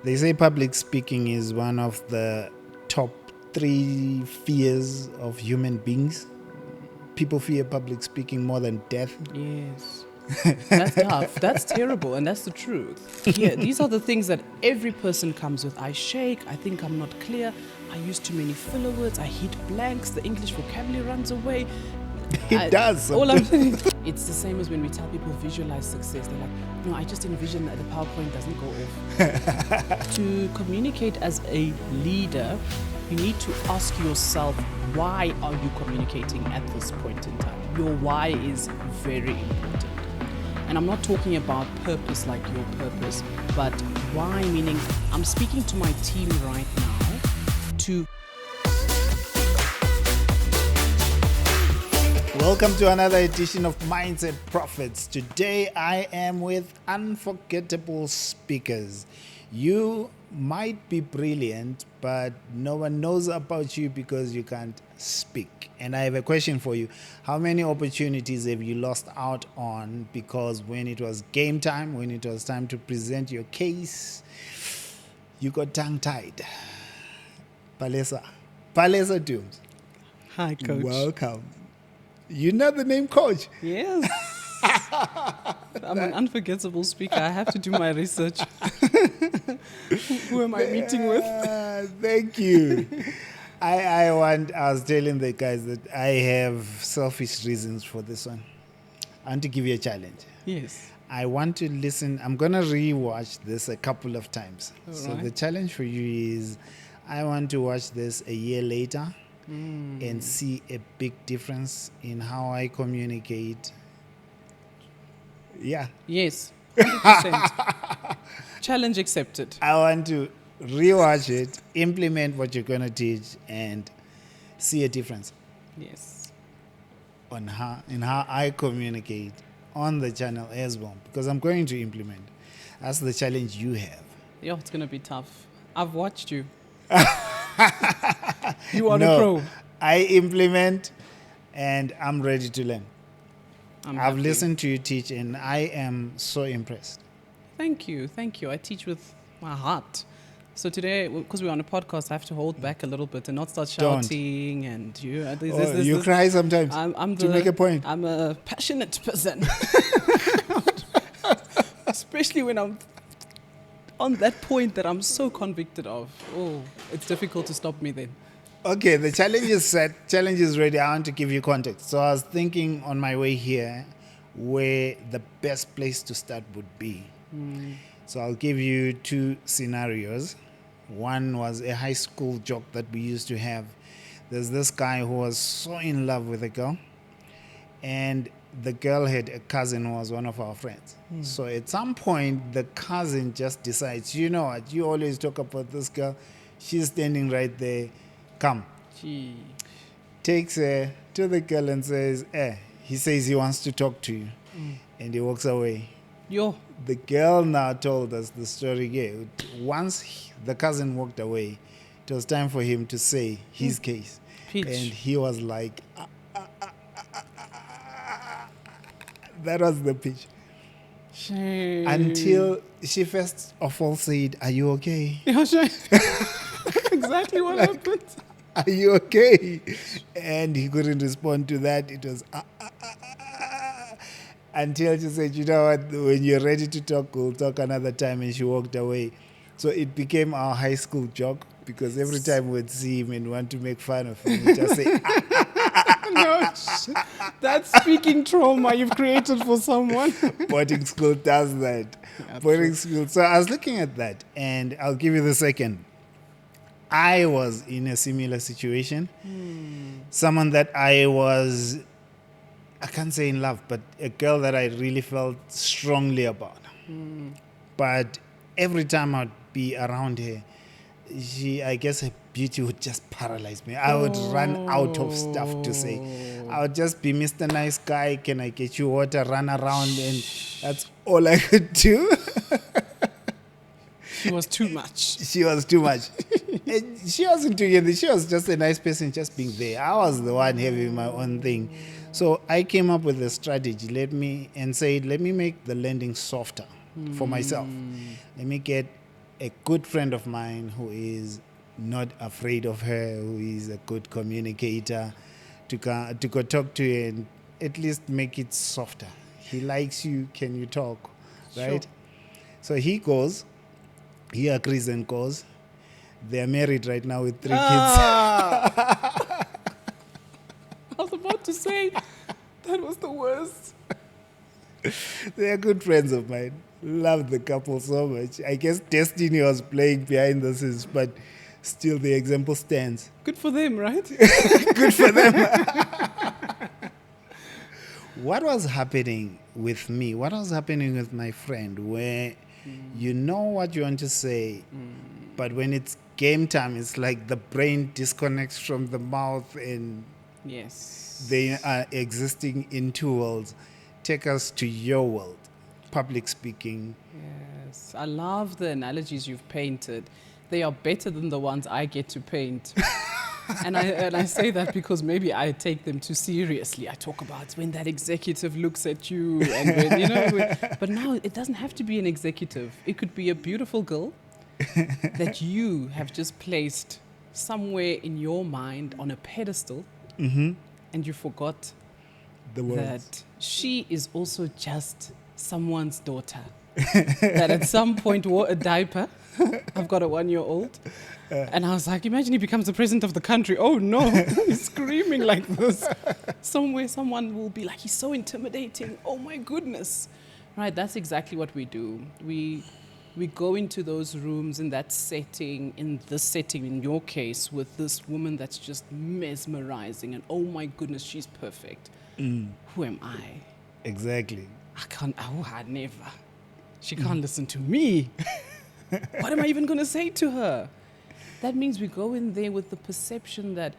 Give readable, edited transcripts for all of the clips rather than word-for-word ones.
They say public speaking is one of the top 3 fears of human beings. People fear public speaking more than death. Yes. That's tough. That's terrible, and that's the truth. Yeah, these are the things that every person comes with. I shake, I think I'm not clear, I use too many filler words, I hit blanks, the English vocabulary runs away. It does. All I'm saying, it's the same as when we tell people visualize success. They're like, no, I just envision that the PowerPoint doesn't go off. To communicate as a leader, you need to ask yourself, why are you communicating at this point in time? Your why is very important. And I'm not talking about purpose like your purpose, but why meaning I'm speaking to my team right now to... Welcome to another edition of Mindset Profits. Today I am with unforgettable speakers. You might be brilliant, but no one knows about you because you can't speak. And I have a question for you. How many opportunities have you lost out on because when it was game time, when it was time to present your case, you got tongue-tied? Palesa Dooms. Hi, Coach. Welcome. You know the name Coach? Yes. I'm an unforgettable speaker. I have to do my research. Who am I meeting with? Thank you. I was telling the guys that I have selfish reasons for this one. I want to give you a challenge. Yes. I want to listen. I'm going to rewatch this a couple of times. All so right. the challenge for you is I want to watch this a year later and see a big difference in how I communicate. Yeah. Yes. 100%. Challenge accepted. I want to rewatch it, implement what you're going to teach, and see a difference Yes. on how I communicate on the channel as well, because I'm going to implement. That's the challenge you have. Yeah, it's going to be tough. I've watched you. You are No, a pro. I implement and I'm ready to learn. I'm I've happy. listened to you teach and I am so impressed. Thank you. Thank you. I teach with my heart. So today, because we're on a podcast, I have to hold back a little bit and not start Don't. shouting and you. You cry sometimes to make a point. I'm a passionate person, especially when I'm on that point that I'm so convicted of. Oh, it's difficult to stop me then. Okay, the challenge is set. Challenge is ready. I want to give you context. So I was thinking on my way here where the best place to start would be. So I'll give you 2 scenarios. One was a high school joke that we used to have. There's this guy who was so in love with a girl, and the girl had a cousin who was one of our friends. So at some point, the cousin just decides, you know what, you always talk about this girl. She's standing right there. Come. Gee. Takes her to the girl and says, he says he wants to talk to you. And he walks away. Yo. The girl now told us the story again. Once the cousin walked away, it was time for him to say his case. Peach. And he was like, that was the pitch. Shame. Until she first of all said, are you okay? Yeah, shame. Exactly what happened. Are you okay? And he couldn't respond to that. It was until she said, you know what, when you're ready to talk, we'll talk another time. And she walked away. So it became our high school joke, because every time we'd see him and want to make fun of him, we'd just say, No, that's speaking trauma you've created for someone. boarding school does that. Yeah, Boarding school. So I was looking at that, and I'll give you the second. I was in a similar situation. Someone that I can't say in love, but a girl that I really felt strongly about. But every time I'd be around her, I guess her beauty would just paralyze me. I would run out of stuff to say. I would just be Mr. Nice Guy, can I get you water, run around, and that's all I could do. She was too much. She was too much. And she wasn't doing anything. She was just a nice person just being there. I was the one having my own thing. So I came up with a strategy. Let me make the landing softer for myself. Let me get a good friend of mine who is not afraid of her, who is a good communicator, to go talk to you and at least make it softer. He likes you. Can you talk? Right? Sure. So he goes. He agrees and goes. They're married right now with 3 kids. Ah! I was about to say that was the worst. They are good friends of mine. Love the couple so much. I guess destiny was playing behind the scenes, but still the example stands. Good for them, right? Good for them. What was happening with me? What was happening with my friend where you know what you want to say, but when it's game time, it's like the brain disconnects from the mouth and Yes. they are existing in two worlds. Take us to your world. Public speaking. Yes. I love the analogies you've painted. They are better than the ones I get to paint. And I say that because maybe I take them too seriously. I talk about when that executive looks at you, and when, but now it doesn't have to be an executive. It could be a beautiful girl that you have just placed somewhere in your mind on a pedestal, and you forgot The world. that she is also just someone's daughter that at some point wore a diaper. I've got a 1-year-old. And I was like, imagine he becomes the president of the country. Oh no, he's screaming like this. Somewhere someone will be like, he's so intimidating. Oh my goodness. Right, that's exactly what we do. We go into those rooms in that setting, in this setting, in your case, with this woman that's just mesmerizing. And oh my goodness, she's perfect. Who am I? Exactly. I never. She can't listen to me. What am I even going to say to her? That means we go in there with the perception that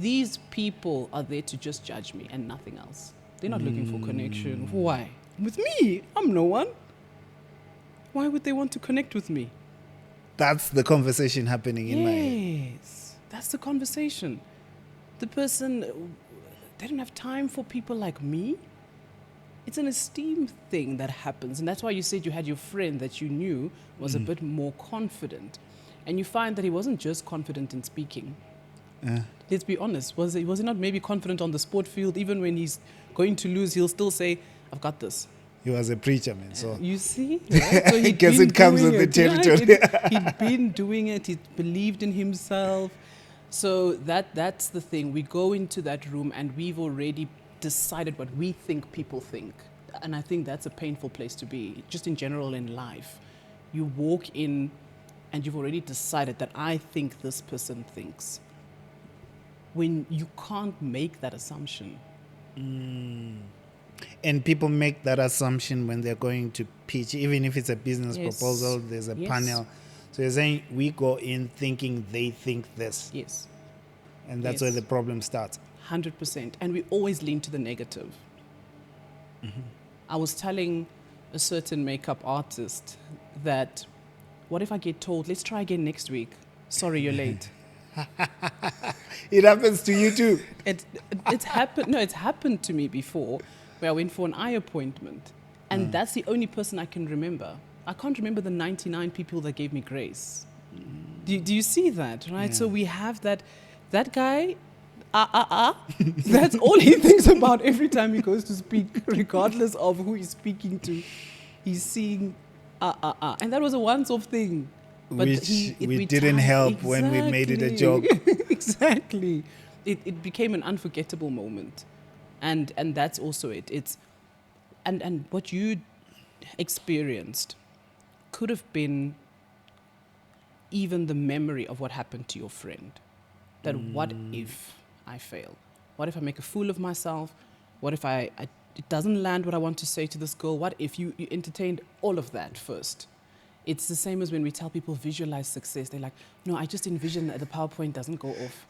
these people are there to just judge me and nothing else. They're not looking for connection. Why? With me? I'm no one. Why would they want to connect with me? That's the conversation happening in my head. Yes, that's the conversation. The person, they don't have time for people like me. It's an esteem thing that happens. And that's why you said you had your friend that you knew was a bit more confident. And you find that he wasn't just confident in speaking. Let's be honest. Was he not maybe confident on the sport field? Even when he's going to lose, he'll still say, I've got this. He was a preacher, man. So You see? Right? So he'd guess been it comes doing with the it, territory. right? He'd been doing it. He believed in himself. So that's the thing. We go into that room and we've already decided what we think people think. And I think that's a painful place to be, just in general in life. You walk in and you've already decided that I think this person thinks. When you can't make that assumption. And people make that assumption when they're going to pitch, even if it's a business Yes. proposal, there's a Yes. panel. So you're saying we go in thinking they think this. Yes, And that's Yes. where the problem starts. 100%. And we always lean to the negative. I was telling a certain makeup artist that, what if I get told, let's try again next week? Sorry, you're late. It happens to you too. It's happened. No, it's happened to me before, where I went for an eye appointment, and that's the only person I can remember. I can't remember the 99 people that gave me grace. Do you see that, right? Yeah. So we have that guy. That's all he thinks about every time he goes to speak, regardless of who he's speaking to. He's seeing and that was a once-off thing. But Which we with didn't time- help when we made it a joke. Exactly. It became an unforgettable moment. And that's also it. It's and what you experienced could have been even the memory of what happened to your friend. That what if I fail? What if I make a fool of myself? What if it doesn't land what I want to say to this girl? What if you entertained all of that first? It's the same as when we tell people visualize success. They're like, no, I just envision that the PowerPoint doesn't go off.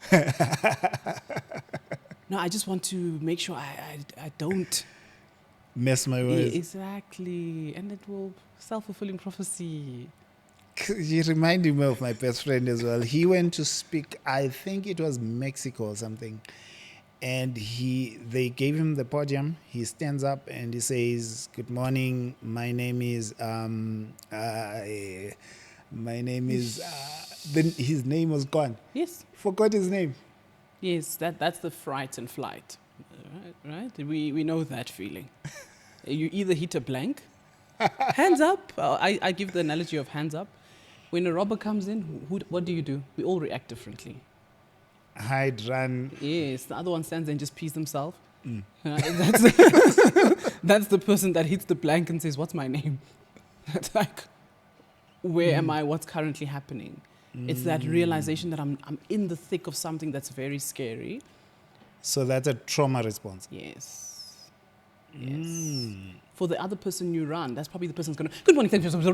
No, I just want to make sure I don't. Mess my Yeah, words. exactly. And it will self-fulfilling prophecy. You reminded me of my best friend as well. He went to speak, I think it was Mexico or something. And they gave him the podium. He stands up and he says, "Good morning. My name is My name is. Then his name was gone. Yes. Forgot his name. Yes, that's the fright and flight. Right? We know that feeling. You either hit a blank, hands up. I give the analogy of hands up. When a robber comes in, what do? We all react differently. Hide, run. Yes, the other one stands there and just pees themselves. That's, that's the person that hits the blank and says, "What's my name?" That's like, where am I? What's currently happening? It's that realization that I'm in the thick of something that's very scary. So that's a trauma response. Yes. For the other person you run, that's probably the person's going to, "Good morning, thank you." Because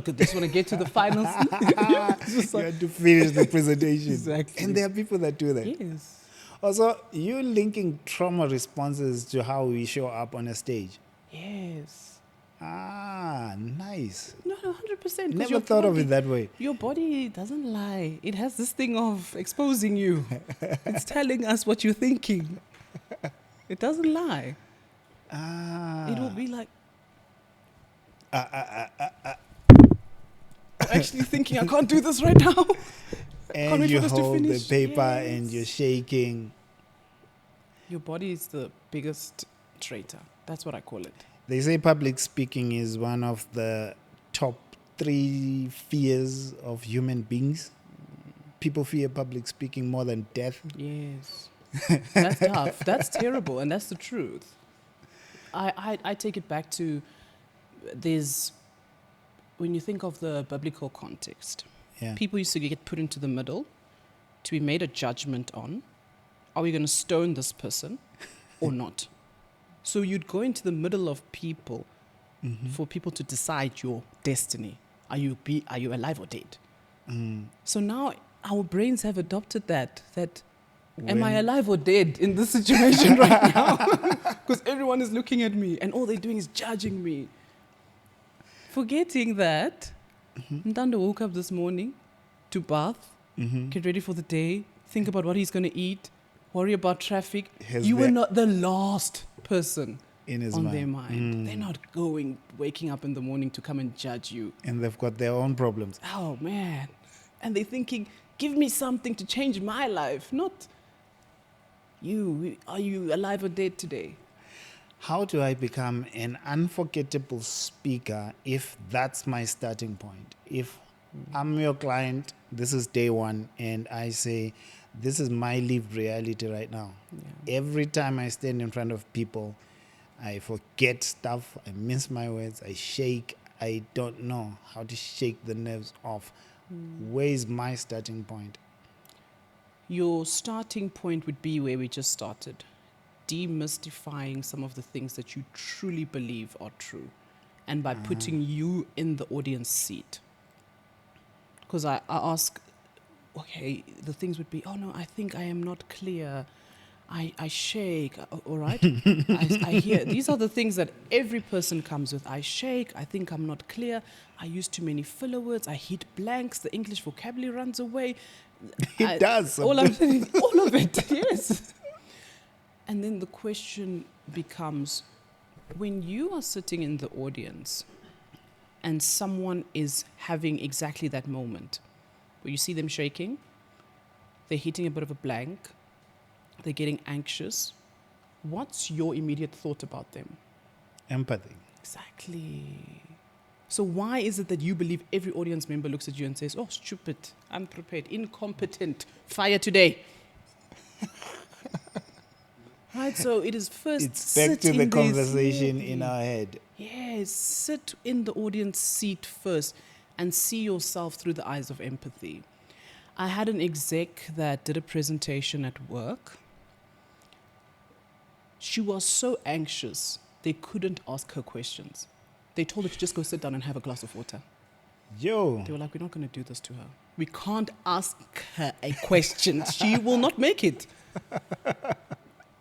they just want to get to the finals. You have to finish the presentation. Exactly. And there are people that do that. Yes. Also, you linking trauma responses to how we show up on a stage. Yes. Nice. No, 100%. Never thought of it that way. Your body doesn't lie. It has this thing of exposing you. It's telling us what you're thinking. It doesn't lie. It will be like, actually thinking, I can't do this right now. And you hold the finish. paper Yes. and you're shaking. Your body is the biggest traitor. That's what I call it. They say public speaking is one of the top 3 fears of human beings. People fear public speaking more than death. Yes. That's tough. That's terrible. And that's the truth. I take it back to when you think of the biblical context, people used to get put into the middle to be made a judgment on. Are we going to stone this person or not? So you'd go into the middle of people for people to decide your destiny. Are you alive or dead? So now our brains have adopted that am I alive or dead in this situation right now? Because everyone is looking at me and all they're doing is judging me. Forgetting that Ntando woke up this morning to bath, get ready for the day, think about what he's going to eat, worry about traffic. You were not the last person in his on mind. their mind. They're not waking up in the morning to come and judge you. And they've got their own problems. Oh, man. And they're thinking, give me something to change my life, not you. Are you alive or dead today? How do I become an unforgettable speaker if that's my starting point? If I'm your client, this is day one, and I say, this is my lived reality right now. Yeah. Every time I stand in front of people, I forget stuff, I miss my words, I shake, I don't know how to shake the nerves off. Where is my starting point? Your starting point would be where we just started. Demystifying some of the things that you truly believe are true. And by putting you in the audience seat. Because I ask, okay, the things would be, oh no, I think I am not clear. I shake, all right? I hear, these are the things that every person comes with. I shake, I think I'm not clear. I use too many filler words. I hit blanks. The English vocabulary runs away. It does. All I'm saying, all of it, yes. And then the question becomes, when you are sitting in the audience and someone is having exactly that moment where you see them shaking, they're hitting a bit of a blank, they're getting anxious, what's your immediate thought about them? Empathy. Exactly. So why is it that you believe every audience member looks at you and says, oh, stupid, unprepared, incompetent, fire today? Right, so it is first. It's back to the conversation in our head. Yes, sit in the audience seat first and see yourself through the eyes of empathy. I had an exec that did a presentation at work. She was so anxious, they couldn't ask her questions. They told her to just go sit down and have a glass of water. Yo. They were like, we're not going to do this to her. We can't ask her a question. She will not make it.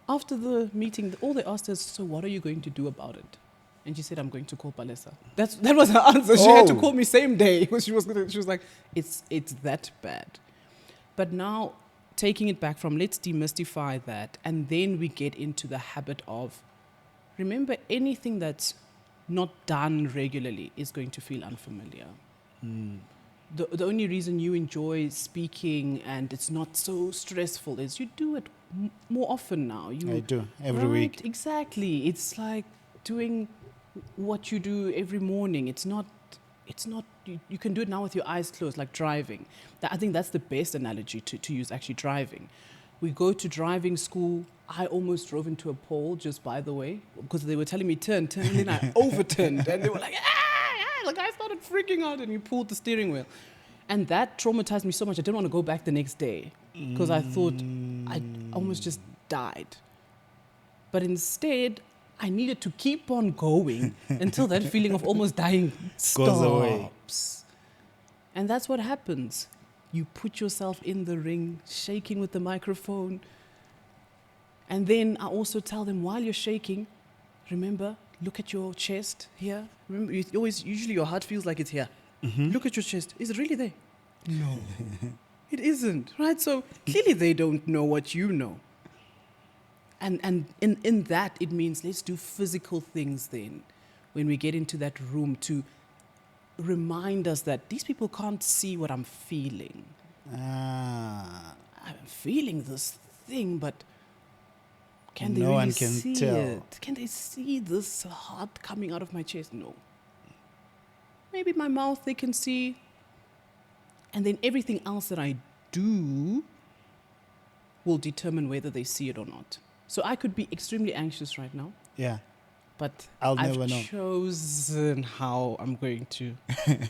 After the meeting, all they asked her is, so what are you going to do about it? And she said, I'm going to call Palesa. That was her answer. She had to call me same day. She was like, it's that bad. But now, taking it back from, let's demystify that, and then we get into the habit of, remember, anything that's not done regularly is going to feel unfamiliar. the only reason you enjoy speaking and it's not so stressful is you do it more often now. I do every right, week. exactly. It's like doing what you do every morning. It's not you can do it now with your eyes closed, like driving. I think that's the best analogy to use, actually, driving. We go to driving school. I almost drove into a pole, just by the way, because they were telling me turn, and then I overturned, and they were like, like I started freaking out, and he pulled the steering wheel. And that traumatized me so much, I didn't want to go back the next day, because I thought I almost just died. But instead, I needed to keep on going until that feeling of almost dying Goes away. stops. And that's what happens. You put yourself in the ring, shaking with the microphone. And then I also tell them, while you're shaking, remember, look at your chest here. Remember, usually your heart feels like it's here. Look at your chest. Is it really there? No. It isn't, right? So clearly they don't know what you know. And in that, it means let's do physical things then when we get into that room to remind us that these people can't see what I'm feeling. I'm feeling this thing, but can they No really one can see tell. it? Can they see this heart coming out of my chest? No. Maybe my mouth they can see. And then everything else that I do will determine whether they see it or not. So I could be extremely anxious right now, Yeah. but I'll I've never know. chosen how I'm going to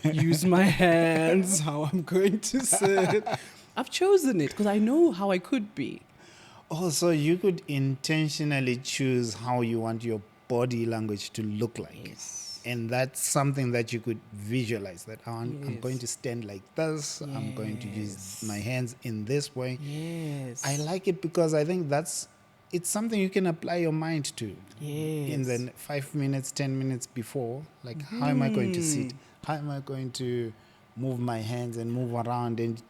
use my hands, how I'm going to sit. I've chosen it because I know how I could be. Also, you could intentionally choose how you want your body language to look like. Yes. And that's something that you could visualize, that I'm Yes. going to stand like this. I'm going to use Yes. my hands in this way. Yes. I like it because I think it's something you can apply your mind to. Yes. In the 5 minutes, 10 minutes before, like how am I going to sit? How am I going to move my hands and move around? And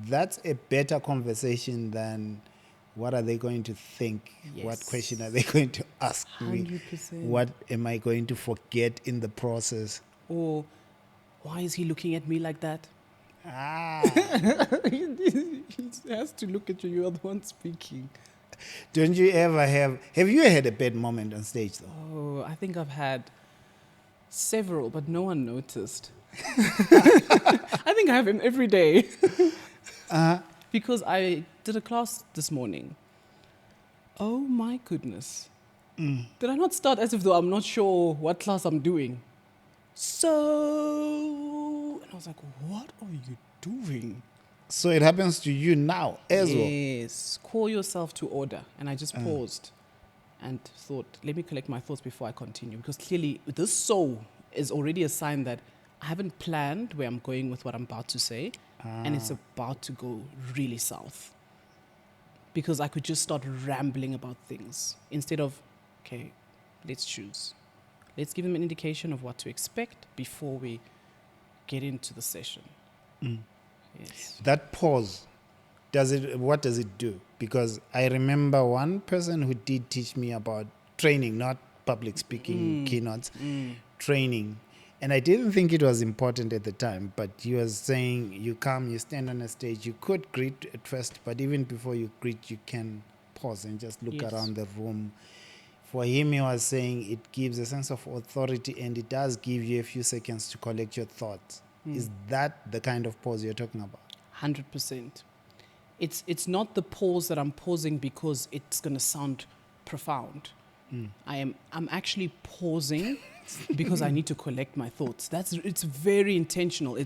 that's a better conversation than what are they going to think? What Yes. question are they going to ask me? 100%. What am I going to forget in the process? Or why is he looking at me like that? He has to look at you. You're the one speaking. Don't you ever have you had a bad moment on stage though? Oh, I think I've had several, but no one noticed. I think I have him every day. Because I did a class this morning. Oh my goodness. Did I not start as if though I'm not sure what class I'm doing? So, and I was like, what are you doing? So it happens to you now as well. Yes, call yourself to order. And I just paused and thought, let me collect my thoughts before I continue. Because clearly, this so is already a sign that I haven't planned where I'm going with what I'm about to say. And it's about to go really south. Because I could just start rambling about things instead of, okay, let's choose. Let's give them an indication of what to expect before we get into the session. Yes. That pause, what does it do? Because I remember one person who did teach me about training, not public speaking keynotes, training. And I didn't think it was important at the time, but he was saying you come, you stand on a stage, you could greet at first, but even before you greet, you can pause and just look Yes. around the room. For him, he was saying it gives a sense of authority and it does give you a few seconds to collect your thoughts. Is that the kind of pause you're talking about? 100%. It's not the pause that I'm pausing because it's going to sound profound. I'm actually pausing because I need to collect my thoughts. It's very intentional.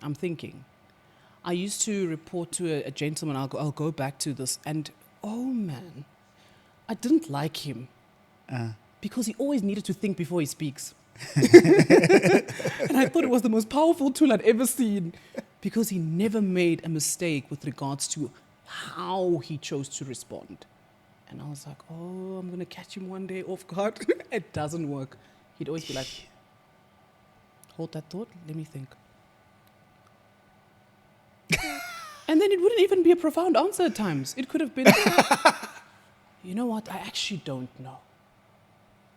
I'm thinking. I used to report to a gentleman. I'll go back to this, and oh man, I didn't like him because he always needed to think before he speaks. And I thought it was the most powerful tool I'd ever seen because he never made a mistake with regards to how he chose to respond. And I was like, oh, I'm going to catch him one day off guard. It doesn't work. He'd always be like, hold that thought, let me think. And then it wouldn't even be a profound answer at times. It could have been, you know what, I actually don't know.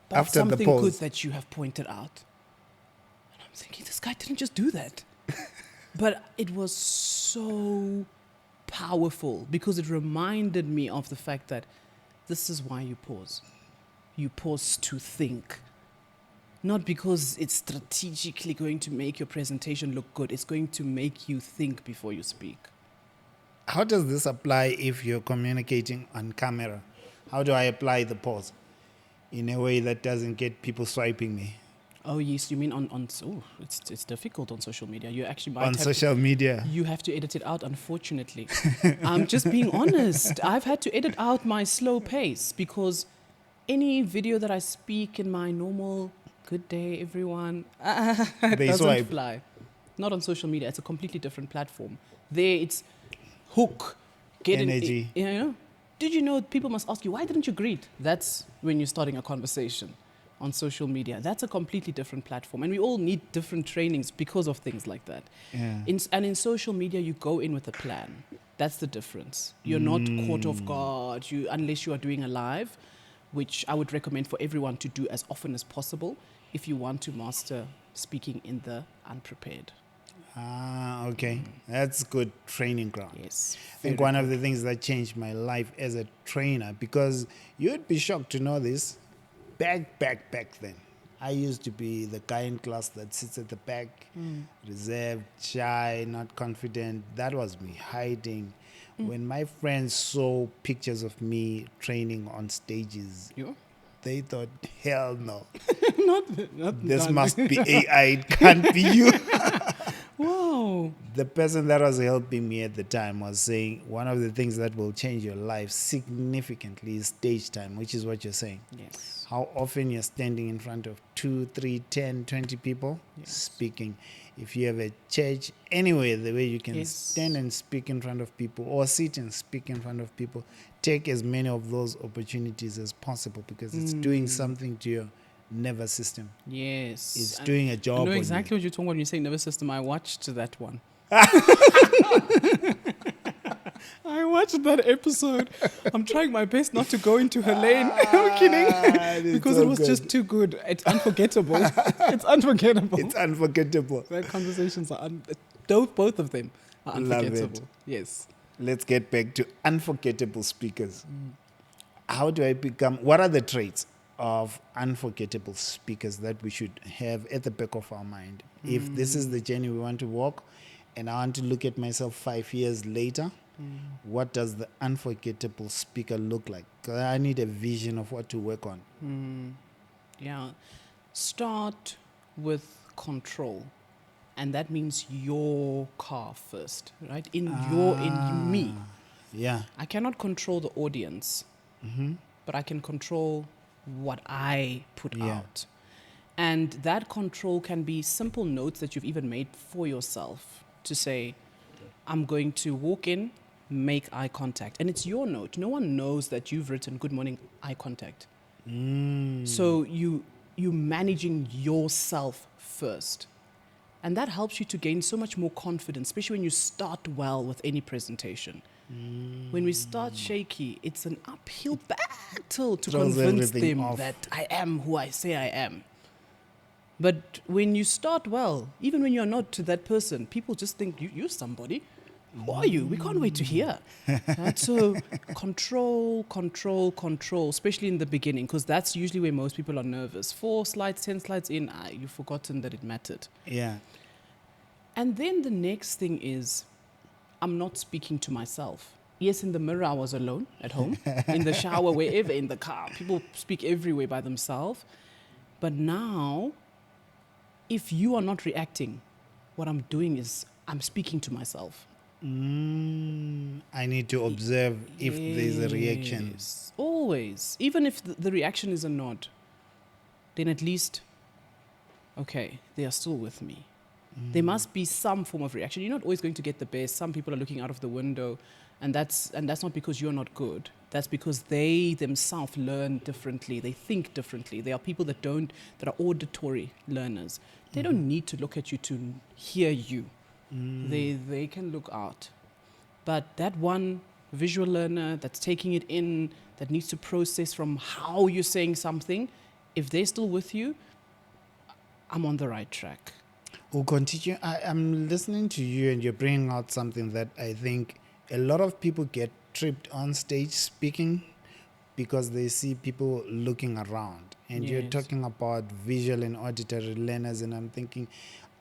But After the something pause. good that you have pointed out. And I'm thinking, this guy didn't just do that. But it was so powerful because it reminded me of the fact that this is why you pause. You pause to think. Not because it's strategically going to make your presentation look good. It's going to make you think before you speak. How does this apply if you're communicating on camera? How do I apply the pause in a way that doesn't get people swiping me? Oh yes, you mean it's difficult on social media. You actually might On have social media. You have to edit it out, unfortunately. I'm just being honest. I've had to edit out my slow pace because any video that I speak in my normal good day, everyone, They doesn't swipe. fly. Not on social media. It's a completely different platform. There, it's hook, get Energy. You know, did you know people must ask you, why didn't you greet? That's when you're starting a conversation on social media. That's a completely different platform. And we all need different trainings because of things like that. Yeah. And in social media, you go in with a plan. That's the difference. You're not caught off guard unless you are doing a live, which I would recommend for everyone to do as often as possible if you want to master speaking in the unprepared. Okay. That's good training ground. Yes. I think one of the things that changed my life as a trainer, because you'd be shocked to know this, back then, I used to be the guy in class that sits at the back, reserved, shy, not confident. That was me, hiding. When my friends saw pictures of me training on stages, You? they thought, hell no, not this must be AI, it can't be you. Wow. The person that was helping me at the time was saying one of the things that will change your life significantly is stage time, which is what you're saying. Yes. How often you're standing in front of 2, 3, 10, 20 people speaking. If you have a church, anywhere, the way you can stand and speak in front of people or sit and speak in front of people, take as many of those opportunities as possible because it's doing something to your nervous system. Yes. It's doing a job. I know on exactly what you're talking about when you say nervous system. I watched that one. I watched that episode. I'm trying my best not to go into her lane. I'm kidding. Because so it was good. just too good. It's unforgettable. It's unforgettable. It's unforgettable. That conversations are both of them are Love it. unforgettable. Yes. Let's get back to unforgettable speakers. How do I become, what are the traits of unforgettable speakers that we should have at the back of our mind? If this is the journey we want to walk and I want to look at myself 5 years later, what does the unforgettable speaker look like? 'Cause I need a vision of what to work on. Yeah. Start with control. And that means your car first, right? In me. Yeah. I cannot control the audience, but I can control what I put out. And that control can be simple notes that you've even made for yourself to say, I'm going to walk in, make eye contact. And it's your note. No one knows that you've written good morning, eye contact. So you managing yourself first. And that helps you to gain so much more confidence, especially when you start well with any presentation. When we start shaky, it's an uphill battle to Throws convince everything them off. that I am who I say I am. But when you start well, even when you're not to that person, people just think you're somebody. Who are you? We can't wait to hear. Right? So control, especially in the beginning, because that's usually where most people are nervous. 4 slides, 10 slides in, you've forgotten that it mattered. Yeah. And then the next thing is, I'm not speaking to myself. Yes, in the mirror, I was alone at home, in the shower, wherever, in the car. People speak everywhere by themselves. But now, if you are not reacting, what I'm doing is I'm speaking to myself. I need to observe if there's a reaction. Yes, always. Even if the reaction is a nod, then at least, okay, they are still with me. There must be some form of reaction. You're not always going to get the best. Some people are looking out of the window, and that's not because you're not good. That's because they themselves learn differently. They think differently. There are people that are auditory learners. They don't need to look at you to hear you. They can look out. But that one visual learner that's taking it in, that needs to process from how you're saying something, if they're still with you, I'm on the right track. We'll continue. I'm listening to you, and you're bringing out something that I think a lot of people get tripped on stage speaking because they see people looking around. And you're Yes. talking about visual and auditory learners, and I'm thinking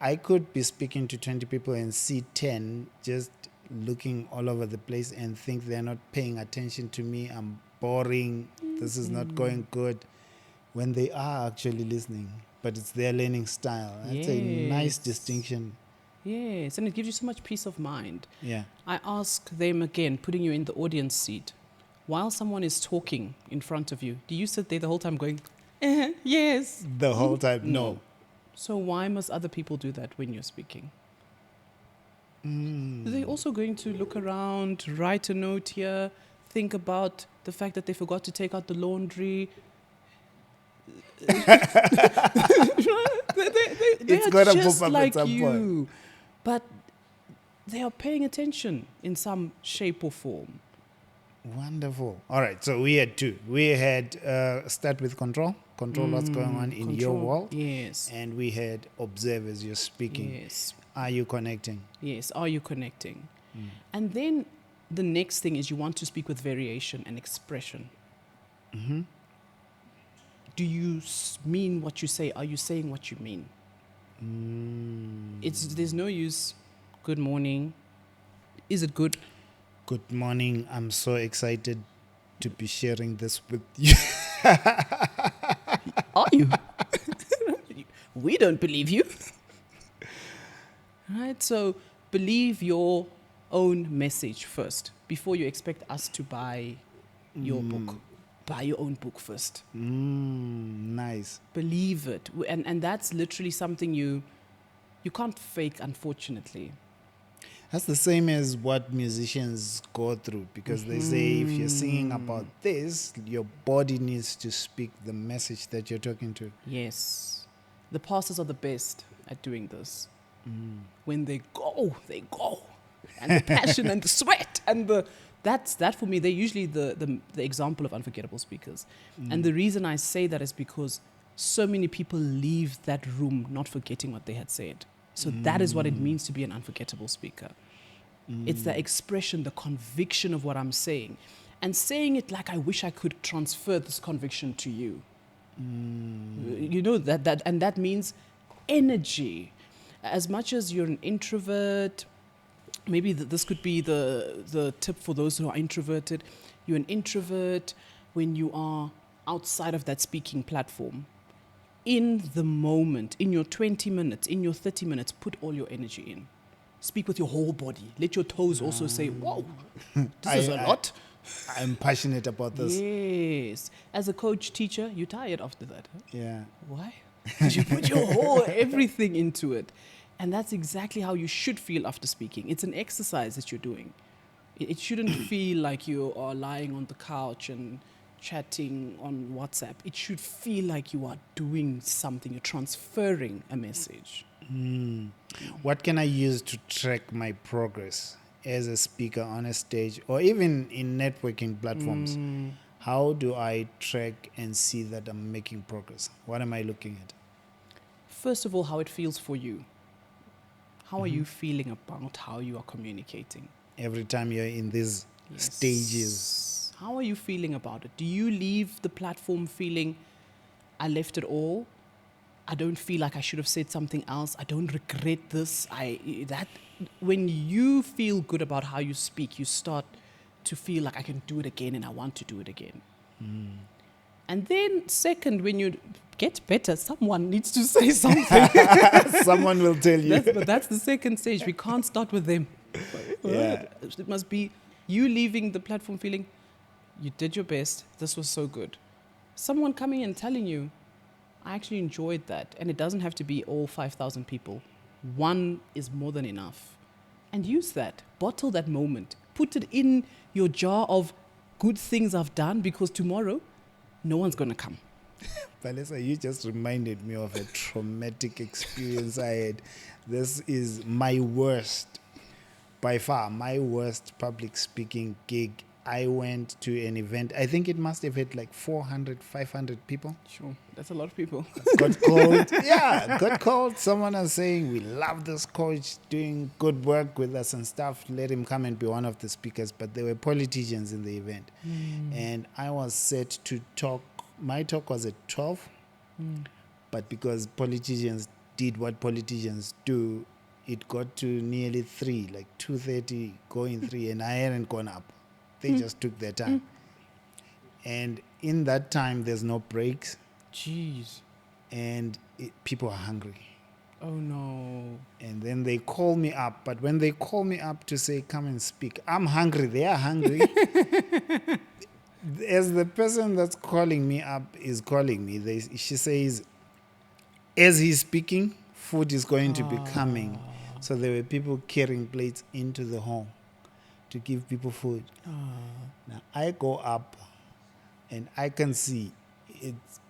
I could be speaking to 20 people and see 10 just looking all over the place and think they're not paying attention to me. I'm boring. This is not going good. When they are actually listening, but it's their learning style. That's a nice Yes. distinction. Yes, and it gives you so much peace of mind. Yeah. I ask them again, putting you in the audience seat. While someone is talking in front of you, do you sit there the whole time going, yes? The whole time, no. So why must other people do that when you're speaking? Mm. They're also going to look around, write a note here, think about the fact that they forgot to take out the laundry. They It's are gotta just pop up at like some you, point. but they are paying attention in some shape or form. Wonderful. All right, so we had two. We had start with control what's going on in your Control. world. Yes. And we had observe as you're speaking. Yes. Are you connecting? Yes. Are you connecting? And then the next thing is you want to speak with variation and expression. Mm-hmm. Do you mean what you say? Are you saying what you mean? There's no use. Good morning. Is it good? Good morning. I'm so excited to be sharing this with you. Are you? We don't believe you. Right? So believe your own message first before you expect us to buy your book. Buy your own book first. Nice. Believe it. And that's literally something you can't fake, unfortunately. That's the same as what musicians go through, because they say if you're singing about this, your body needs to speak the message that you're talking to. Yes. The pastors are the best at doing this. When they go. And the passion and the sweat and that for me, they're usually the example of unforgettable speakers. And the reason I say that is because so many people leave that room not forgetting what they had said. So that is what it means to be an unforgettable speaker. It's the expression, the conviction of what I'm saying. And saying it like I wish I could transfer this conviction to you. You know, that means energy. As much as you're an introvert, maybe this could be the tip for those who are introverted. You're an introvert when you are outside of that speaking platform. In the moment, in your 20 minutes, in your 30 minutes, put all your energy in. Speak with your whole body. Let your toes also say, whoa, this is a lot. I'm passionate about this. Yes. As a coach, teacher, you're tired after that. Huh? Yeah. Why? Because you put your whole everything into it. And that's exactly how you should feel after speaking. It's an exercise that you're doing. It shouldn't feel like you are lying on the couch and chatting on WhatsApp. It should feel like you are doing something. You're transferring a message. What can I use to track my progress as a speaker on a stage or even in networking platforms? How do I track and see that I'm making progress? What am I looking at? First of all, how it feels for you. How are you feeling about how you are communicating? Every time you're in these stages. How are you feeling about it? Do you leave the platform feeling, I left it all? I don't feel like I should have said something else. I don't regret this. When you feel good about how you speak, you start to feel like I can do it again and I want to do it again. And then second, when you get better, someone needs to say something. Someone will tell you. But that's the second stage. We can't start with them. Yeah. It must be you leaving the platform feeling, you did your best. This was so good. Someone coming and telling you, I actually enjoyed that. And it doesn't have to be all 5,000 people. One is more than enough. And use that. Bottle that moment. Put it in your jar of good things I've done, because tomorrow, no one's going to come. Vanessa, you just reminded me of a traumatic experience I had. This is my worst, by far, my worst public speaking gig I went to an event. I think it must have had like 400, 500 people. Sure, that's a lot of people. Got called. Yeah, got called. Someone was saying, we love this coach doing good work with us and stuff. Let him come and be one of the speakers. But there were politicians in the event. And I was set to talk. My talk was at 12. But because politicians did what politicians do, it got to nearly 3, like 2:30, going 3, and I hadn't gone up. They just took their time. And in that time, there's no breaks, Jeez. and people are hungry. Oh no. And then they call me up. But when they call me up to say, come and speak, I'm hungry. They are hungry. As the person that's calling me up is calling me, she says, as he's speaking, food is going to be coming. So there were people carrying plates into the home to give people food. Now I go up and I can see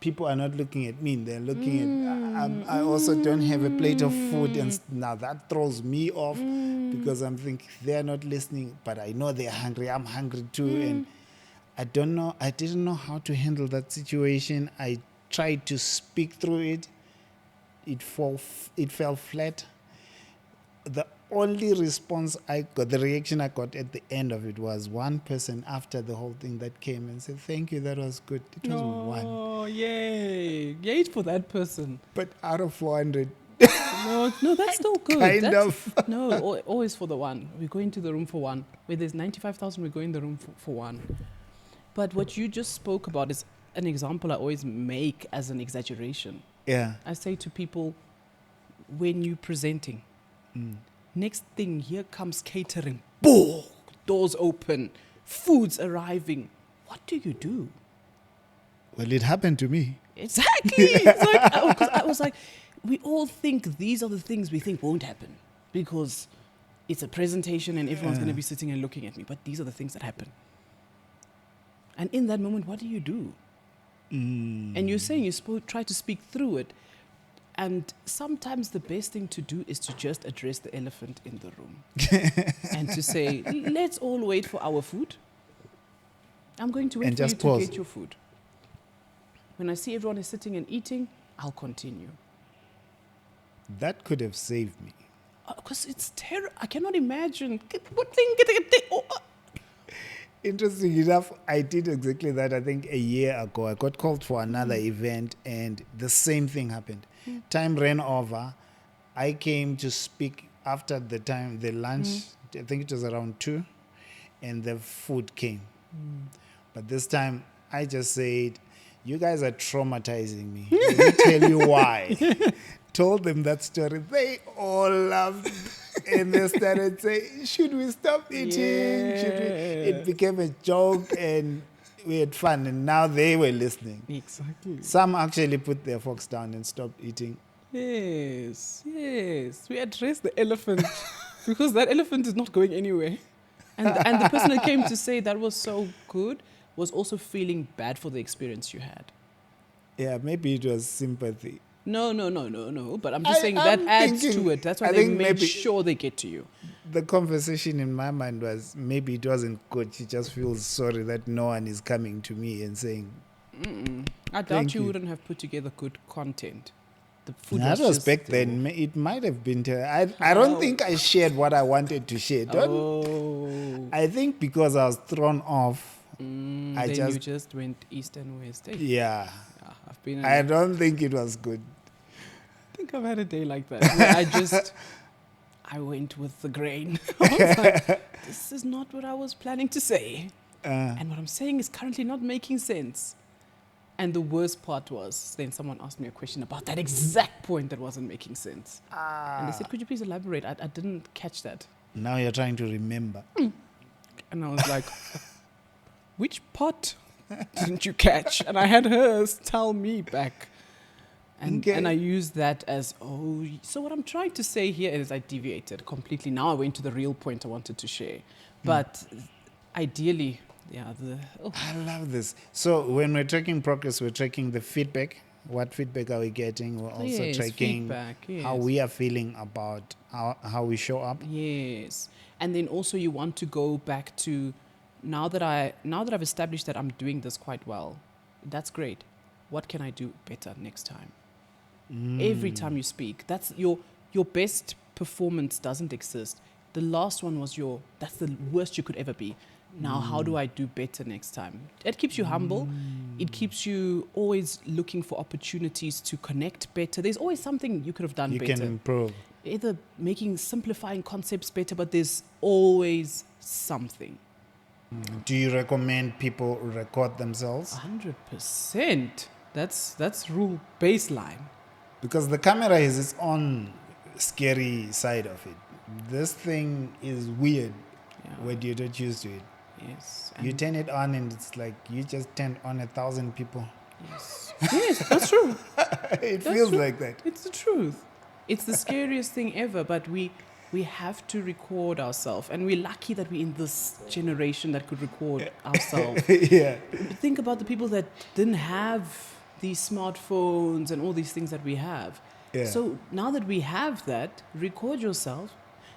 people are not looking at me, they're looking at, I also don't have a plate of food, and now that throws me off because I'm thinking they're not listening, but I know they're hungry, I'm hungry too, and I didn't know how to handle that situation. I tried to speak through it. It fell flat. The only response I got, the reaction I got at the end of it was one person after the whole thing that came and said, thank you, that was good. It was one. Oh, yay. Yay for that person. But out of 400. No, that's still good. Kind of. No, always for the one. We go into the room for one. Where there's 95,000, we go in the room for one. But what you just spoke about is an example I always make as an exaggeration. Yeah. I say to people, when you're presenting, next thing, here comes catering. Boom! Doors open. Food's arriving. What do you do? Well, it happened to me. Exactly. It's like, 'cause I was like, we all think these are the things we think won't happen because it's a presentation and everyone's going to be sitting and looking at me. But these are the things that happen. And in that moment, what do you do? And you're saying try to speak through it. And sometimes the best thing to do is to just address the elephant in the room and to say, let's all wait for our food. I'm going to wait And for you just to pause. get your food. When I see everyone is sitting and eating, I'll continue. That could have saved me. Because it's terrible. I cannot imagine. Interesting enough, I did exactly that, I think, a year ago. I got called for another event, and the same thing happened. Time ran over. I came to speak after the lunch. I think it was around 2, and the food came. But this time, I just said, you guys are traumatizing me. Let me tell you why. Told them that story. They all laughed. And they started saying, should we stop eating? Should we? It became a joke, and we had fun. And now they were listening. Exactly. Some actually put their forks down and stopped eating. Yes. We addressed the elephant because that elephant is not going anywhere. And the person that came to say that was so good was also feeling bad for the experience you had. Yeah, maybe it was sympathy. No. But I'm just saying that adds to it. That's why they made sure they get to you. The conversation in my mind was maybe it wasn't good. She just feels sorry that no one is coming to me and saying, I doubt you wouldn't have put together good content. The food that was back then. It might have been. I don't think I shared what I wanted to share. I think because I was thrown off, you just went east and west. Hey. Yeah. I've been. I don't think it was good. I think I've had a day like that. Where I went with the grain. I was like, this is not what I was planning to say. And what I'm saying is currently not making sense. And the worst part was, then someone asked me a question about that exact point that wasn't making sense. And they said, could you please elaborate? I didn't catch that. Now you're trying to remember. And I was like, which part didn't you catch? And I had her tell me back. And I used that as, so what I'm trying to say here is I deviated completely. Now I went to the real point I wanted to share. But ideally, I love this. So when we're tracking progress, we're tracking the feedback. What feedback are we getting? We're also tracking how we are feeling about how we show up. Yes. And then also you want to go back to now that I've established that I'm doing this quite well, that's great. What can I do better next time? Every time you speak, that's your best performance doesn't exist. The last one was that's the worst you could ever be. Now, how do I do better next time? It keeps you humble. It keeps you always looking for opportunities to connect better. There's always something you could have done better. You can improve. Either simplifying concepts better, but there's always something. Do you recommend people record themselves? 100%. That's rule baseline. Because the camera has its own scary side of it. This thing is weird when you don't used to it. Yes. You turn it on and it's like you just turned on 1,000 people. Yes. Yes, that's true. It That's feels true. like that. It's the truth. It's the scariest thing ever, but we have to record ourselves, and we're lucky that we're in this generation that could record ourselves. Yeah. Think about the people that didn't have these smartphones and all these things that we have. Yeah. So now that we have that, record yourself,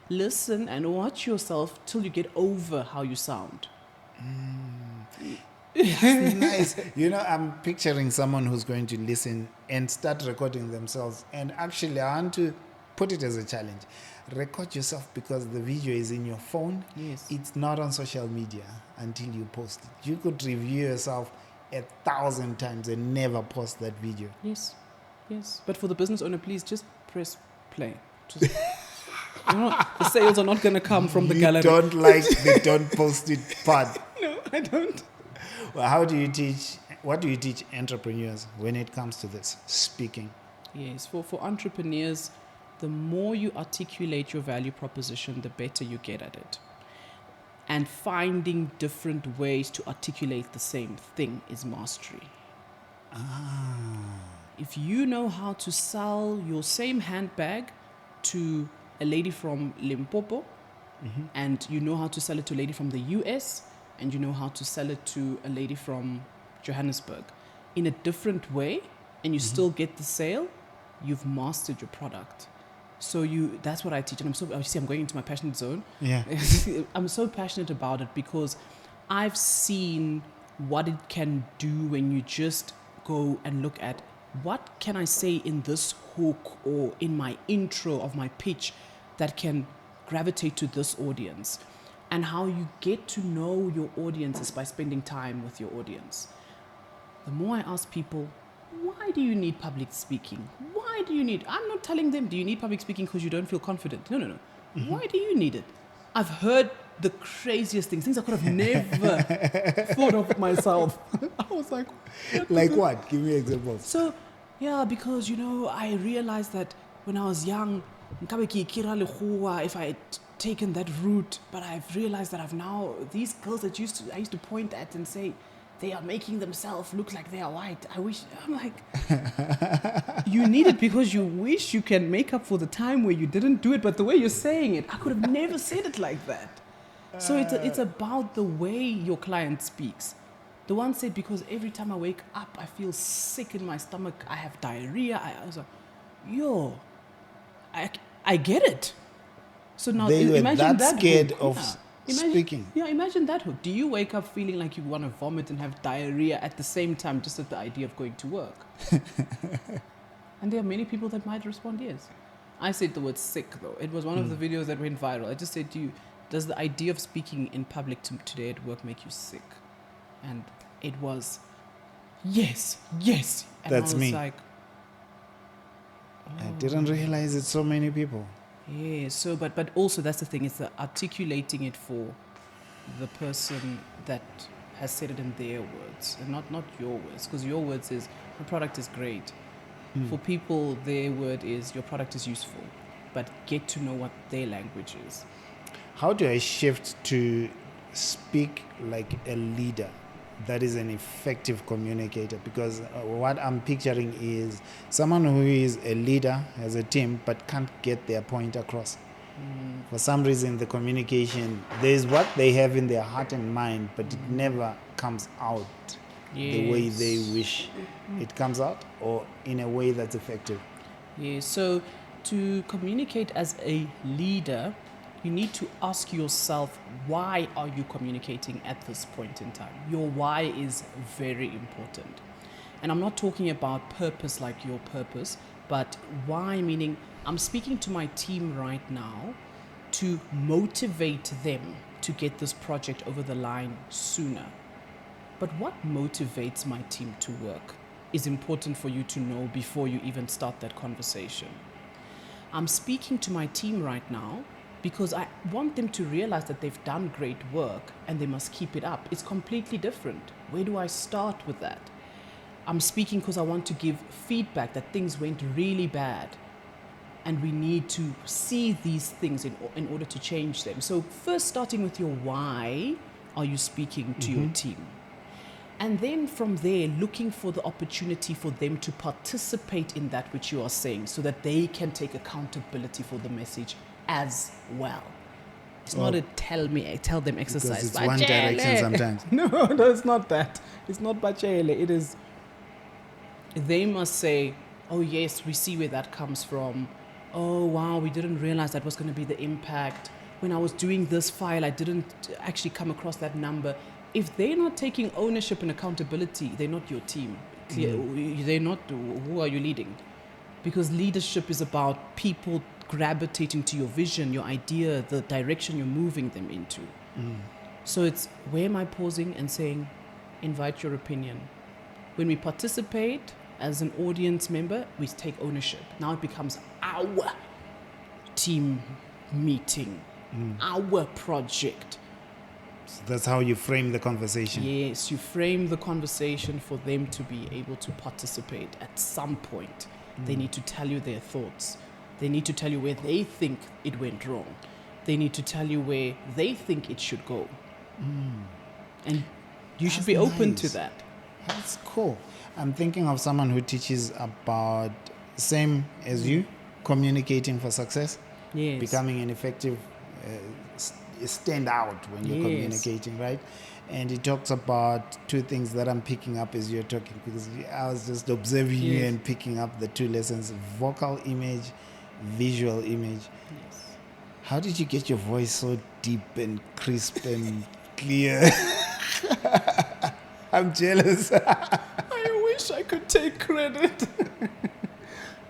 listen and watch yourself till you get over how you sound. Nice. You know, I'm picturing someone who's going to listen and start recording themselves. And actually, I want to put it as a challenge. Record yourself because the video is in your phone. Yes. It's not on social media until you post it. You could review yourself 1,000 times and never post that video. Yes. Yes. But for the business owner, please just press play. Just, the sales are not going to come from the gallery. You don't like the don't post it part. No, I don't. Well, what do you teach entrepreneurs when it comes to this, speaking? Yes, for entrepreneurs, the more you articulate your value proposition, the better you get at it. And finding different ways to articulate the same thing is mastery. If you know how to sell your same handbag to a lady from Limpopo, and you know how to sell it to a lady from the US, and you know how to sell it to a lady from Johannesburg in a different way, and you still get the sale, you've mastered your product. So that's what I teach. And I'm going into my passionate zone. Yeah. I'm so passionate about it because I've seen what it can do when you just go and look at what can I say in this hook or in my intro of my pitch that can gravitate to this audience, and how you get to know your audience is by spending time with your audience. The more I ask people, why do you need public speaking? Why do you need... I'm not telling them, do you need public speaking because you don't feel confident? No. Why do you need it? I've heard the craziest things I could have never thought of myself. I was like... Like what? Give me examples. So, yeah, because, I realized that when I was young, if I had taken that route, but I've realized that I've now... These girls that I used to point at and say, they are making themselves look like they are white. I'm like, you need it because you wish you can make up for the time where you didn't do it. But the way you're saying it, I could have never said it like that. So it's about the way your client speaks. The one said, because every time I wake up, I feel sick in my stomach. I have diarrhea. I was like, I get it. So now they were imagine that scared hook. of speaking. Yeah, imagine that hook. Do you wake up feeling like you want to vomit and have diarrhea at the same time, just at the idea of going to work? And there are many people that might respond yes. I said the word sick, though. It was one of the videos that went viral. I just said to you, does the idea of speaking in public today at work make you sick? And it was, yes. And That's I was me. like, I didn't realize it's so many people. yeah, so but also that's the thing, it's the articulating it for the person that has said it in their words and not your words, because your words is the product is great. For people, their word is your product is useful, but get to know what their language is. How do I shift to speak like a leader that is an effective communicator? Because what I'm picturing is someone who is a leader, has a team, but can't get their point across. For some reason, the communication, there's what they have in their heart and mind, but it never comes out the way they wish it comes out, or in a way that's effective. Yeah, so to communicate as a leader, you need to ask yourself why are you communicating at this point in time? Your why is very important. And I'm not talking about purpose like your purpose, but why meaning I'm speaking to my team right now to motivate them to get this project over the line sooner. But what motivates my team to work is important for you to know before you even start that conversation. I'm speaking to my team right now because I want them to realize that they've done great work and they must keep it up. It's completely different. Where do I start with that? I'm speaking because I want to give feedback that things went really bad and we need to see these things in order to change them. So first starting with your why are you speaking to your team? And then from there, looking for the opportunity for them to participate in that which you are saying so that they can take accountability for the message as well. It's not a tell them exercise. Because it's one direction sometimes. No, it's not that. It's not bachele. It is, they must say, oh yes, we see where that comes from. Oh wow, we didn't realize that was going to be the impact. When I was doing this file, I didn't actually come across that number. If they're not taking ownership and accountability, they're not your team. They're not, who are you leading? Because leadership is about people gravitating to your vision, your idea, the direction you're moving them into. So it's, where am I pausing and saying, invite your opinion. When we participate as an audience member, we take ownership. Now it becomes our team meeting, our project. So that's how you frame the conversation. Yes, you frame the conversation for them to be able to participate at some point. They need to tell you their thoughts. They need to tell you where they think it went wrong. They need to tell you where they think it should go. And you should be open to that. That's cool. I'm thinking of someone who teaches about, same as you, communicating for success. Yes. Becoming an effective stand out when you're communicating, right? And he talks about two things that I'm picking up as you're talking, because I was just observing you and picking up the two lessons: vocal image, visual image. Yes. How did you get your voice so deep and crisp and clear? I'm jealous. I wish I could take credit.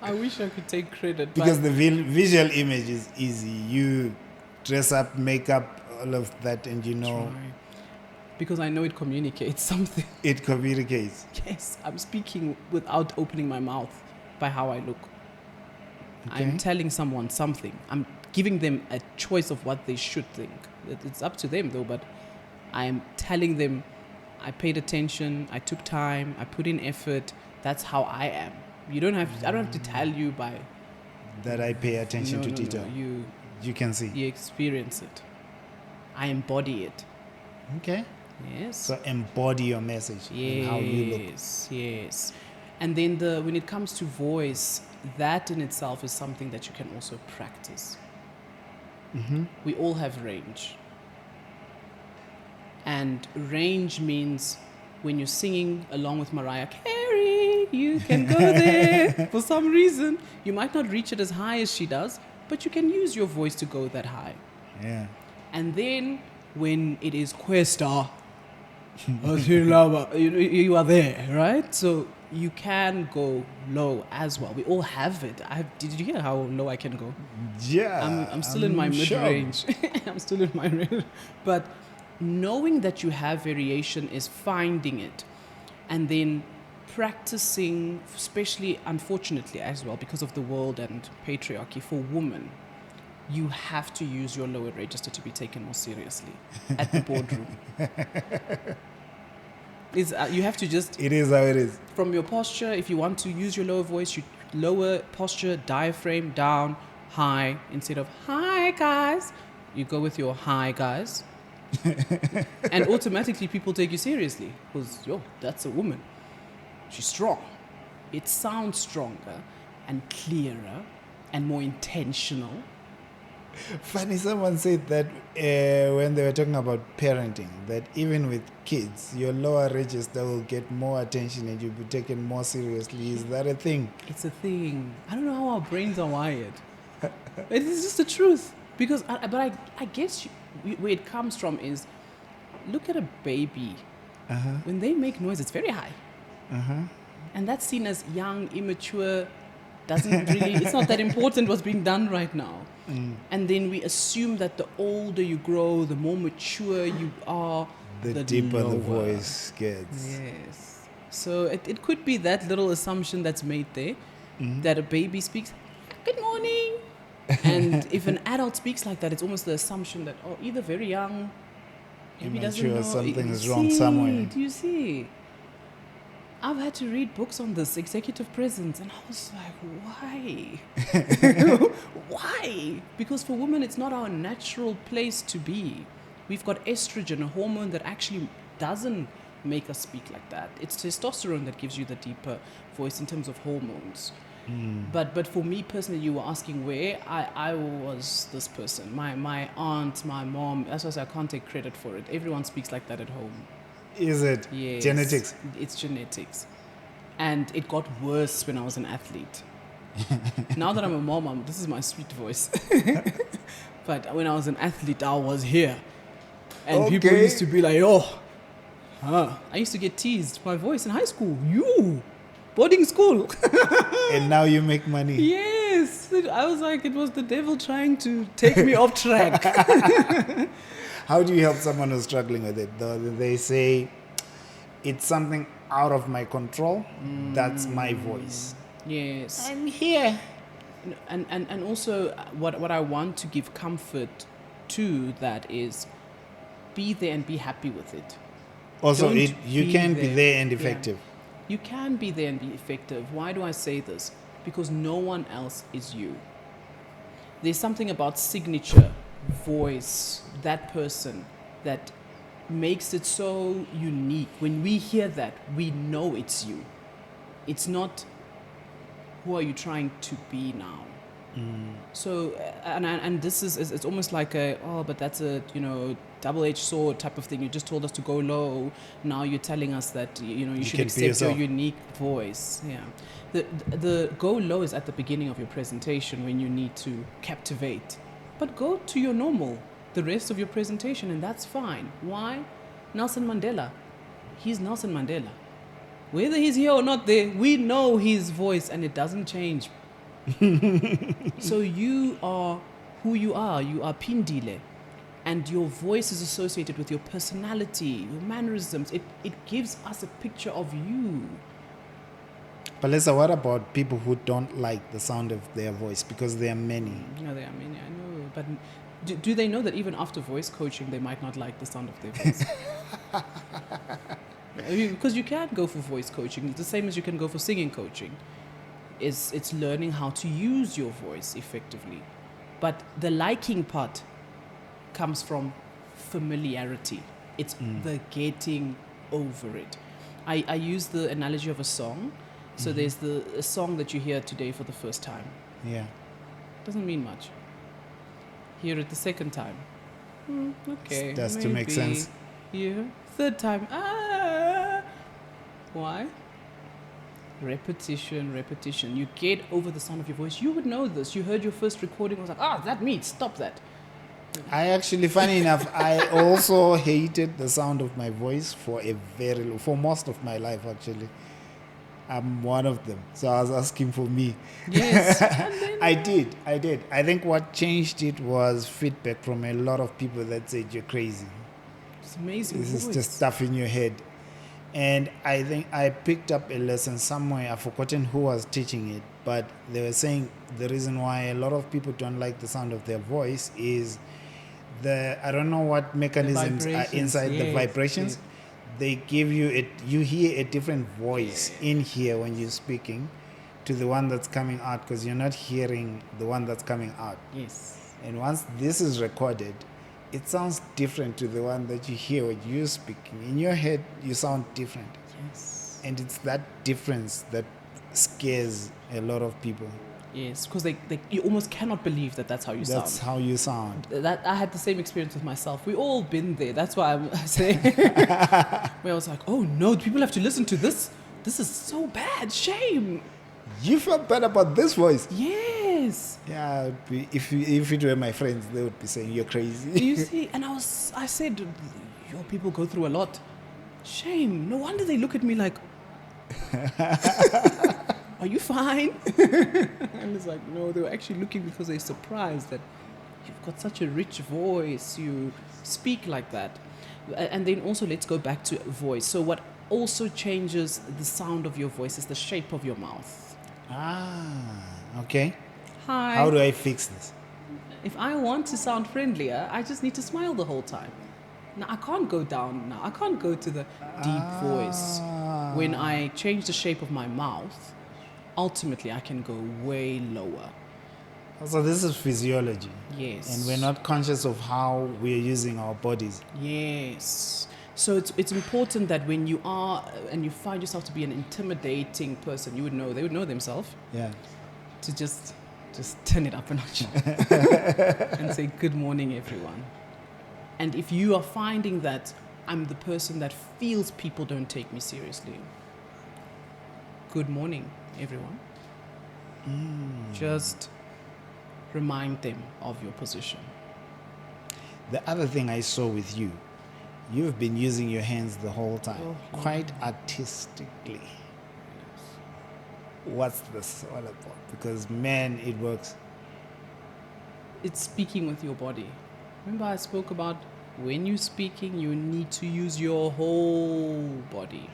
I wish I could take credit. Because the visual image is easy. You dress up, make up, all of that, and you know. Right. Because I know it communicates something. It communicates. Yes, I'm speaking without opening my mouth by how I look. Okay. I'm telling someone something. I'm giving them a choice of what they should think. It's up to them though, but I'm telling them I paid attention, I took time, I put in effort. That's how I am. You don't have to, I don't have to tell you by that I pay attention to detail. No. You can see. You experience it. I embody it. Okay. Yes. So embody your message and how you look. Yes. And then when it comes to voice, that in itself is something that you can also practice. We all have range. And range means when you're singing along with Mariah Carey, you can go there for some reason. You might not reach it as high as she does, but you can use your voice to go that high. Yeah. And then when it is Questa, you are there, right? So you can go low as well. We all have it. Did you hear how low I can go? Yeah. I'm still in my mid-range. I'm still in my range. But knowing that you have variation is finding it. And then practicing, especially unfortunately as well, because of the world and patriarchy for women, you have to use your lower register to be taken more seriously at the boardroom. You have to just... It is how it is. From your posture, if you want to use your lower voice, you lower posture, diaphragm down, high. Instead of, hi guys, you go with your hi guys. And automatically people take you seriously. Because, that's a woman. She's strong. It sounds stronger and clearer and more intentional. Funny, someone said that when they were talking about parenting, that even with kids, your lower register will get more attention and you'll be taken more seriously. Is that a thing? It's a thing. I don't know how our brains are wired. It is just the truth. Because, I guess where it comes from is, look at a baby. When they make noise, it's very high. And that's seen as young, immature, doesn't really, it's not that important what's being done right now. And then we assume that the older you grow, the more mature you are, The deeper lower the voice gets. Yes. So it could be that little assumption that's made there, that a baby speaks, good morning. And if an adult speaks like that, it's almost the assumption that, oh, either very young, maybe doesn't Immature, know. something You is wrong see, somewhere. Do you see? I've had to read books on this, executive presence, and I was like, why? Why? Because for women, it's not our natural place to be. We've got estrogen, a hormone that actually doesn't make us speak like that. It's testosterone that gives you the deeper voice in terms of hormones. But for me personally, you were asking where I was this person. My aunt, my mom, that's why I can't take credit for it. Everyone speaks like that at home. Is it Yes. genetics? It's genetics. And it got worse when I was an athlete. Now that I'm a mom, this is my sweet voice. But when I was an athlete, I was here. And people Okay. used to be like, oh, I used to get teased my voice in high school. You, boarding school. And now you make money. Yes. I was like, it was the devil trying to take me off track. How do you help someone who's struggling with it? They say, it's something out of my control. That's my voice. Yes. I'm here. And also what I want to give comfort to that is be there and be happy with it. Also, Don't you be can be there. there and Yeah. effective. You can be there and be effective. Why do I say this? Because no one else is you. There's something about signature, voice, that person that makes it so unique. When we hear that, we know it's you. It's not who are you trying to be now. So and this is it's almost like but that's a double-edged sword type of thing. You just told us to go low. Now you're telling us that you should can be accept your yourself. unique voice. Yeah, the go low is at the beginning of your presentation when you need to captivate, but go to your normal the rest of your presentation, and that's fine. Why? Nelson Mandela, he's Nelson Mandela. Whether he's here or not there, we know his voice and it doesn't change. So you are who you are. You are Pindile. And your voice is associated with your personality, your mannerisms. It gives us a picture of you. But Lisa, what about people who don't like the sound of their voice? Because there are many. No, there are many, I know. But do they know that even after voice coaching, they might not like the sound of their voice? Because you can go for voice coaching, the same as you can go for singing coaching. It's learning how to use your voice effectively. But the liking part comes from familiarity. It's the getting over it. I use the analogy of a song. So there's a song that you hear today for the first time. Yeah. Doesn't mean much. Hear it the second time. Okay. Starts to make maybe. sense. Yeah. Third time. Why? Repetition. You get over the sound of your voice. You would know this. You heard your first recording. I was like, that means stop that. I actually, funny enough, I also hated the sound of my voice for most of my life, actually. I'm one of them. So I was asking for me. Yes. I did. I think what changed it was feedback from a lot of people that said you're crazy. It's amazing. This voice. is just stuff in your head. And I think I picked up a lesson somewhere. I've forgotten who was teaching it, but they were saying the reason why a lot of people don't like the sound of their voice is I don't know what mechanisms are inside the vibrations. Yes. They give you you hear a different voice in here when you're speaking to the one that's coming out, because you're not hearing the one that's coming out. Yes. And once this is recorded, it sounds different to the one that you hear when you're speaking. In your head, you sound different. Yes. And it's that difference that scares a lot of people. Yes, because you almost cannot believe that's how you sound. That's how you sound. That I had the same experience with myself. We all been there. That's why I'm saying. Where I was like, oh no, people have to listen to this. This is so bad. Shame. You felt bad about this voice. Yes. Yes. Yeah, if it were my friends, they would be saying you're crazy. You see, and I said, your people go through a lot. Shame. No wonder they look at me like, are you fine? And it's like, no, they were actually looking because they're surprised that you've got such a rich voice. You speak like that. And then also, let's go back to voice. So what also changes the sound of your voice is the shape of your mouth. Okay. Hi. How do I fix this? If I want to sound friendlier, I just need to smile the whole time. Now, I can't go down now. I can't go to the deep voice. When I change the shape of my mouth, ultimately I can go way lower. So this is physiology. Yes. And we're not conscious of how we're using our bodies. Yes. So it's important that when you are and you find yourself to be an intimidating person, they would know themselves. Yeah. To just turn it up a notch and say good morning, everyone. And if you are finding that I'm the person that feels people don't take me seriously, good morning, everyone. Just remind them of your position. The other thing I saw with you, you've been using your hands the whole time, quite artistically. What's this all about? Because, man, it works. It's speaking with your body. Remember I spoke about when you're speaking, you need to use your whole body.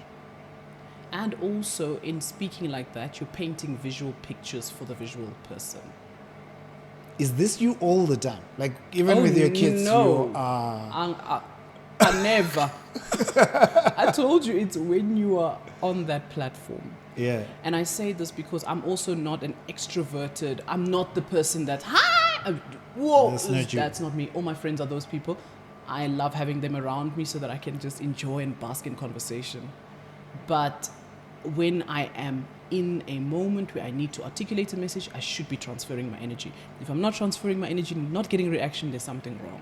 And also, in speaking like that, you're painting visual pictures for the visual person. Is this you all the time? Like, even with your kids, no. you are... I never. I told you it's when you are on that platform. Yeah. And I say this because I'm also not an extroverted. I'm not the person that, hi! Whoa! That's not me. All my friends are those people. I love having them around me so that I can just enjoy and bask in conversation. But when I am in a moment where I need to articulate a message, I should be transferring my energy. If I'm not transferring my energy, not getting reaction, there's something wrong.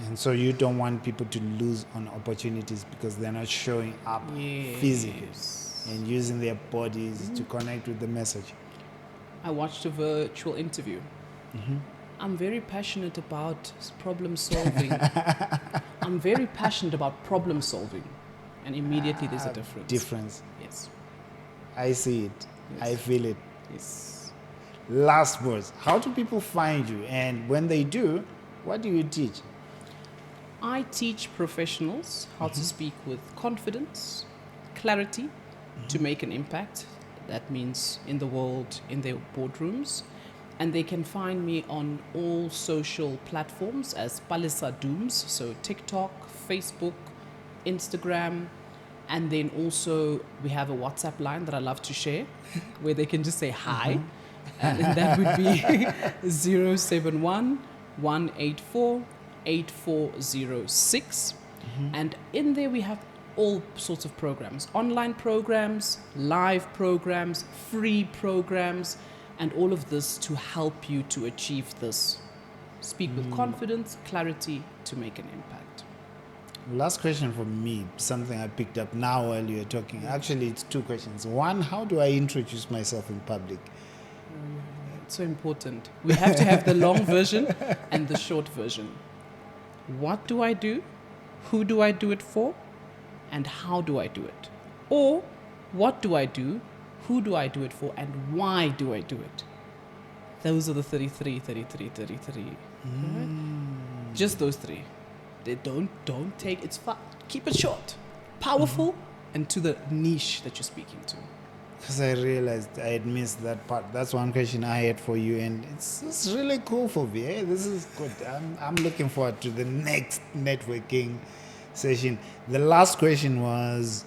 And so you don't want people to lose on opportunities because they're not showing up physically and using their bodies to connect with the message. I watched a virtual interview. I'm very passionate about problem solving. I'm very passionate about problem solving. And immediately there's a difference. Yes. I see it. Yes. I feel it. Yes. Last words. How do people find you? And when they do, what do you teach? I teach professionals how to speak with confidence, clarity, to make an impact. That means in the world, in their boardrooms. And they can find me on all social platforms as Palisa Dooms, so TikTok, Facebook, Instagram, and then also we have a WhatsApp line that I love to share where they can just say hi. And that would be 071 184 8406. And in there we have all sorts of programs, online programs, live programs, free programs, and all of this to help you to achieve this. Speak with confidence, clarity, to make an impact. Last question from me, something I picked up now while you were talking. Actually, it's two questions. One, how do I introduce myself in public? It's so important. We have to have the long version and the short version. What do I do? Who do I do it for? And how do I do it? Or what do I do? Who do I do it for? And why do I do it? Those are the 33. Right? Just those three. They don't take, it's fun. Keep it short, powerful, and to the niche that you're speaking to. Because I realized I had missed that part. That's one question I had for you, and it's really cool for me. Hey, this is good. I'm looking forward to the next networking session. The last question was,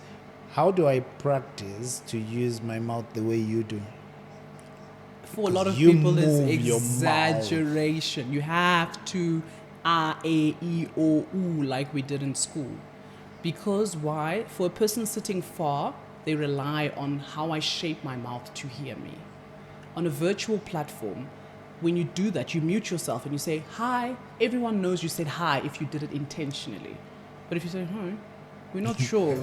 how do I practice to use my mouth the way you do? For a lot of people, it's exaggeration. You have to A-E-I-O-U like we did in school. Because why? For a person sitting far, they rely on how I shape my mouth to hear me. On a virtual platform, when you do that, you mute yourself and you say, hi. Everyone knows you said hi if you did it intentionally. But if you say, hi, we're not sure.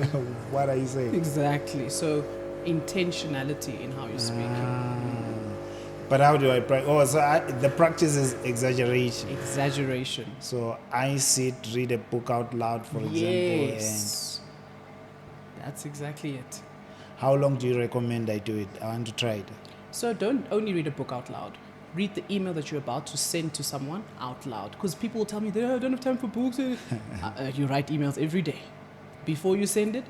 What are you saying? Exactly. So intentionality in how you're speaking. But how do I practice? Oh, so the practice is exaggeration. Exaggeration. So I sit, read a book out loud, for example, Yes. That's exactly it. and how long do you recommend I do it? I want to try it. So don't only read a book out loud. Read the email that you're about to send to someone out loud. Because people will tell me, I don't have time for books. You write emails every day. Before you send it,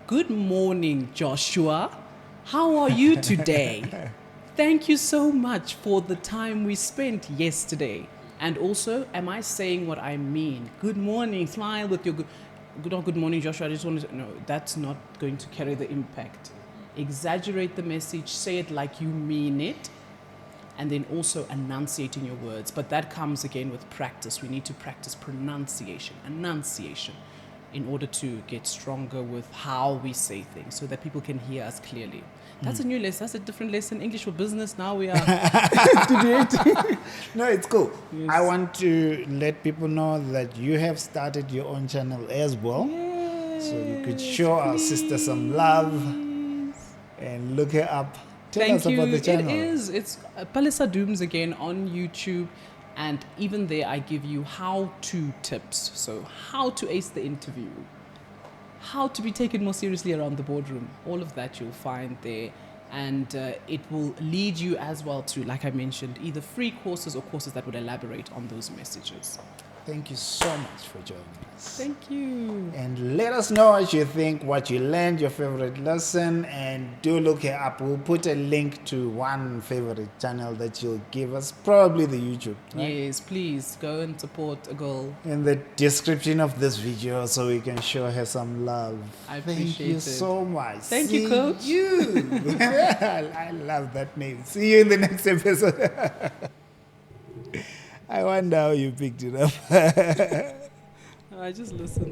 good morning, Joshua. How are you today? Thank you so much for the time we spent yesterday. And also, am I saying what I mean? Good morning, smile with your good morning, Joshua. I just wanted to, no, that's not going to carry the impact. Exaggerate the message, say it like you mean it, and then also enunciating your words. But that comes again with practice. We need to practice pronunciation, enunciation, in order to get stronger with how we say things so that people can hear us clearly. That's a new lesson. That's a different lesson. English for business. Now we are debating. No, it's cool. Yes. I want to let people know that you have started your own channel as well. Yes, So you could show our sister some love and look her up. Tell us about the channel. It is. It's Palisa Dooms again on YouTube. And even there, I give you how-to tips. So how to ace the interview, how to be taken more seriously around the boardroom. All of that you'll find there. And it will lead you as well to, like I mentioned, either free courses or courses that would elaborate on those messages. Thank you so much for joining us. Thank you. And let us know what you think, what you learned, your favorite lesson, and do look her up. We'll put a link to one favorite channel that you'll give us, probably the YouTube. Right? Yes, please go and support a girl. In the description of this video so we can show her some love. I Thank appreciate you it. so much. Thank you, Coach. You. I love that name. See you in the next episode. I wonder how you picked it up. I just listened.